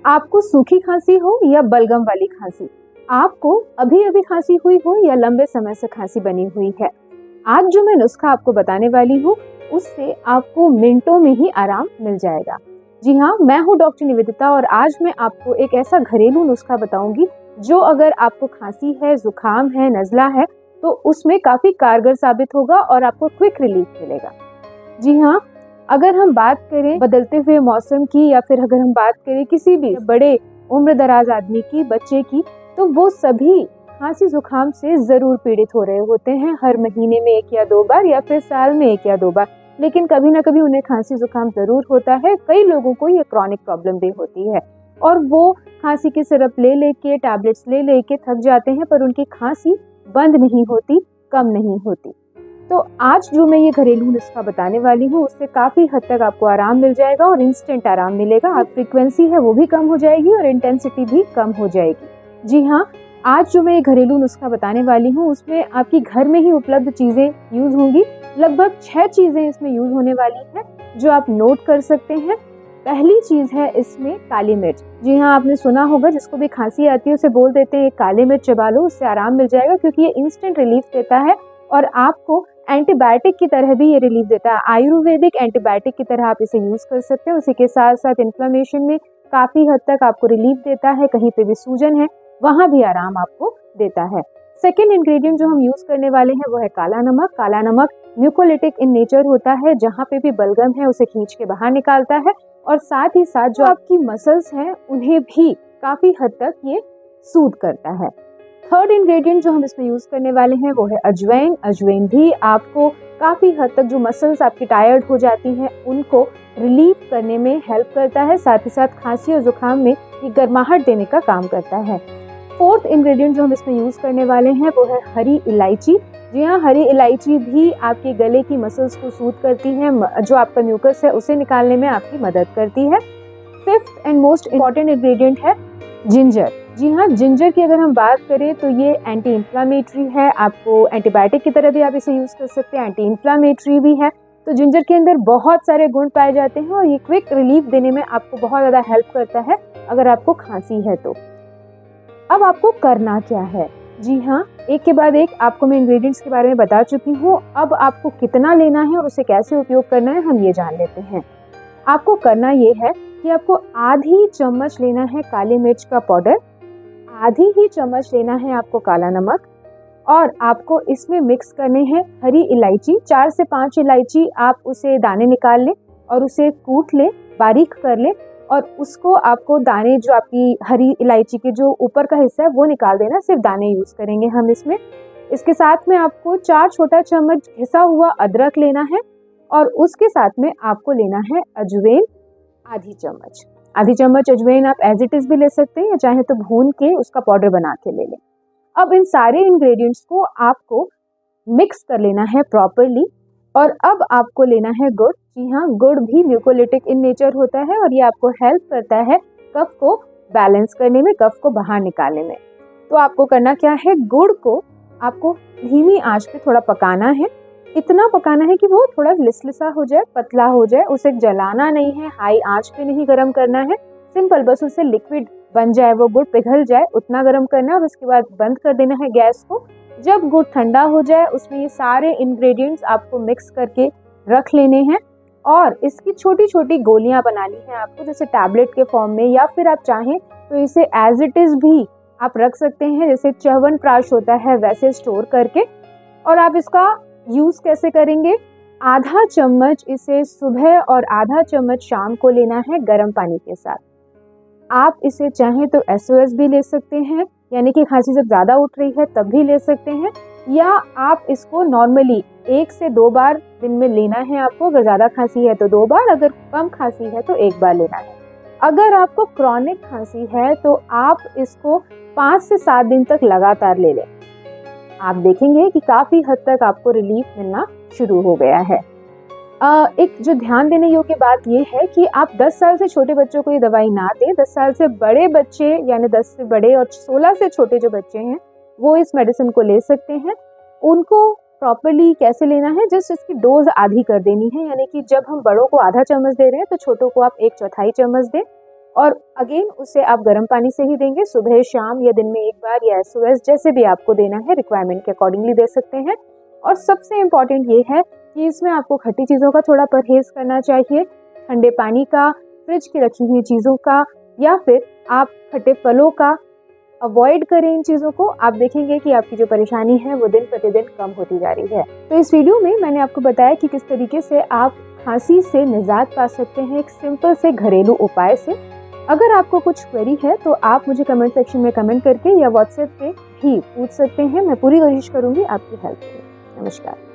आपको सूखी खांसी हो या बलगम वाली खांसी, आपको अभी अभी खांसी हुई हो या लंबे समय से खांसी बनी हुई है, आज जो मैं नुस्खा आपको बताने वाली हूँ उससे आपको मिनटों में ही आराम मिल जाएगा। जी हाँ, मैं हूँ डॉक्टर निवेदिता और आज मैं आपको एक ऐसा घरेलू नुस्खा बताऊंगी जो अगर आपको खांसी है, जुकाम है, नज़ला है तो उसमें काफी कारगर साबित होगा और आपको क्विक रिलीफ मिलेगा। जी हाँ, अगर हम बात करें बदलते हुए मौसम की या फिर अगर हम बात करें किसी भी बड़े उम्र दराज आदमी की, बच्चे की, तो वो सभी खांसी जुकाम से जरूर पीड़ित हो रहे होते हैं, हर महीने में 1 या 2 बार या फिर साल में 1 या 2 बार, लेकिन कभी ना कभी उन्हें खांसी जुकाम जरूर होता है। कई लोगों को ये क्रॉनिक प्रॉब्लम भी होती है और वो खांसी के सिरप ले लेके, टैबलेट्स ले लेके थक जाते हैं, पर उनकी खांसी बंद नहीं होती, कम नहीं होती। तो आज जो मैं ये घरेलू नुस्खा बताने वाली हूँ उससे काफी हद तक आपको आराम मिल जाएगा और इंस्टेंट आराम मिलेगा। आप फ्रीक्वेंसी है वो भी कम हो जाएगी और इंटेंसिटी भी कम हो जाएगी। जी हाँ, आज जो मैं ये घरेलू नुस्खा बताने वाली हूँ उसमें आपकी घर में ही उपलब्ध चीजें यूज होंगी। लगभग 6 चीजें इसमें यूज होने वाली है जो आप नोट कर सकते हैं। पहली चीज है इसमें काली मिर्च। जी हाँ, आपने सुना होगा जिसको भी खांसी आती है उसे बोल देते हैं काली मिर्च चबा लो, उससे आराम मिल जाएगा, क्योंकि ये इंस्टेंट रिलीफ देता है और आपको एंटीबायोटिक की तरह भी ये रिलीफ देता है। आयुर्वेदिक एंटीबायोटिक की तरह आप इसे यूज कर सकते हैं। उसी के साथ साथ इन्फ्लेमेशन में काफी हद तक आपको रिलीफ देता है, कहीं पे भी सूजन है वहां भी आराम आपको देता है। सेकेंड इंग्रेडिएंट जो हम यूज करने वाले हैं वो है काला नमक। काला नमक म्यूकोलिटिक इन नेचर होता है, जहाँ पे भी बलगम है उसे खींच के बाहर निकालता है और साथ ही साथ जो आपकी मसल्स हैं उन्हें भी काफी हद तक ये सूद करता है। थर्ड इंग्रेडिएंट जो हम इसमें यूज करने वाले हैं वो है अजवाइन। अजवाइन भी आपको काफी हद तक जो मसल्स आपकी टायर्ड हो जाती हैं उनको रिलीफ करने में हेल्प करता है, साथ ही साथ खांसी और जुकाम में ये गर्माहट देने का काम करता है। फोर्थ इंग्रेडिएंट जो हम इसमें यूज करने वाले हैं वो है हरी इलायची। जी हाँ, हरी इलायची भी आपके गले की मसल्स को सूद करती है, जो आपका म्यूकस है उसे निकालने में आपकी मदद करती है। Fifth and most important ingredient है जिंजर। जी हाँ, जिंजर की अगर हम बात करें तो ये एंटी इन्फ्लामेटरी है, आपको एंटीबायोटिक की तरह भी आप इसे यूज कर सकते हैं, एंटी इन्फ्लामेटरी भी है। तो जिंजर के अंदर बहुत सारे गुण पाए जाते हैं और ये क्विक रिलीफ देने में आपको बहुत ज्यादा हेल्प करता है अगर आपको खांसी है तो। अब आपको करना क्या है? जी हाँ, एक के बाद एक आपको मैं इंग्रेडिएंट्स के बारे में बता चुकी हूँ। अब आपको कितना लेना है और उसे कैसे उपयोग करना है हम ये जान लेते हैं। आपको करना ये है कि आपको आधी चम्मच लेना है काली मिर्च का पाउडर, आधी ही चम्मच लेना है आपको काला नमक और आपको इसमें मिक्स करने हैं हरी इलायची। 4 से 5 इलायची आप उसे दाने निकाल लें और उसे कूट लें, बारीक कर लें और उसको आपको दाने जो आपकी हरी इलायची के जो ऊपर का हिस्सा है वो निकाल देना, सिर्फ दाने यूज करेंगे हम इसमें। इसके साथ में आपको 4 छोटा चम्मच घिसा हुआ अदरक लेना है और उसके साथ में आपको लेना है अजवाइन आधी चम्मच। आधी चम्मच अजवाइन आप एज इट इज भी ले सकते हैं या चाहे तो भून के उसका पाउडर बना के ले लें। अब इन सारे इंग्रेडिएंट्स को आपको मिक्स कर लेना है प्रॉपरली और अब आपको लेना है गुड़। जी हाँ, गुड़ भी म्यूकोलिटिक इन नेचर होता है और ये आपको हेल्प करता है कफ को बैलेंस करने में, कफ को बाहर निकालने में। तो आपको करना क्या है, गुड़ को आपको धीमी आंच पे थोड़ा पकाना है। इतना पकाना है कि वो थोड़ा लिसलिसा हो जाए, पतला हो जाए, उसे जलाना नहीं है, हाई आंच पे नहीं गरम करना है, सिंपल बस उसे लिक्विड बन जाए, वो गुड़ पिघल जाए उतना गरम करना है और उसके बाद बंद कर देना है गैस को। जब गुड़ ठंडा हो जाए उसमें ये सारे इंग्रेडिएंट्स आपको मिक्स करके रख लेने हैं और इसकी छोटी छोटी गोलियां बनानी है आपको, जैसे टैबलेट के फॉर्म में या फिर आप चाहें तो इसे एज इट इज भी आप रख सकते हैं, जैसे च्यवनप्राश होता है वैसे स्टोर करके। और आप इसका यूज कैसे करेंगे, आधा चम्मच इसे सुबह और आधा चम्मच शाम को लेना है गर्म पानी के साथ। आप इसे चाहें तो SOS भी ले सकते हैं, यानी कि खांसी जब ज्यादा उठ रही है तब भी ले सकते हैं, या आप इसको नॉर्मली 1 से 2 बार दिन में लेना है आपको। अगर ज्यादा खांसी है तो 2 बार, अगर कम खांसी है तो 1 बार लेना है। अगर आपको क्रॉनिक खांसी है तो आप इसको 5 से 7 दिन तक लगातार ले लें। आप देखेंगे कि काफी हद तक आपको रिलीफ मिलना शुरू हो गया है। एक जो ध्यान देने योग्य बात यह है कि आप 10 साल से छोटे बच्चों को ये दवाई ना दें। 10 साल से बड़े बच्चे यानी 10 से बड़े और 16 से छोटे जो बच्चे हैं वो इस मेडिसिन को ले सकते हैं। उनको प्रॉपर्ली कैसे लेना है, जस्ट इसकी डोज आधी कर देनी है, यानी कि जब हम बड़ों को आधा चम्मच दे रहे हैं तो छोटों को आप 1/4 चम्मच दें और अगेन उसे आप गर्म पानी से ही देंगे, सुबह शाम या दिन में एक बार या SOS जैसे भी आपको देना है रिक्वायरमेंट के अकॉर्डिंगली दे सकते हैं। और सबसे इम्पॉर्टेंट ये है कि इसमें आपको खट्टी चीज़ों का थोड़ा परहेज करना चाहिए, ठंडे पानी का, फ्रिज की रखी हुई चीज़ों का, या फिर आप खट्टे फलों का अवॉइड करें इन चीज़ों को। आप देखेंगे कि आपकी जो परेशानी है वो दिन प्रतिदिन कम होती जा रही है। तो इस वीडियो में मैंने आपको बताया कि किस तरीके से आप खांसी से निजात पा सकते हैं एक सिंपल से घरेलू उपाय से। अगर आपको कुछ क्वेरी है तो आप मुझे कमेंट सेक्शन में कमेंट करके या व्हाट्सएप पे भी पूछ सकते हैं। मैं पूरी कोशिश करूंगी आपकी हेल्प करूँ। नमस्कार।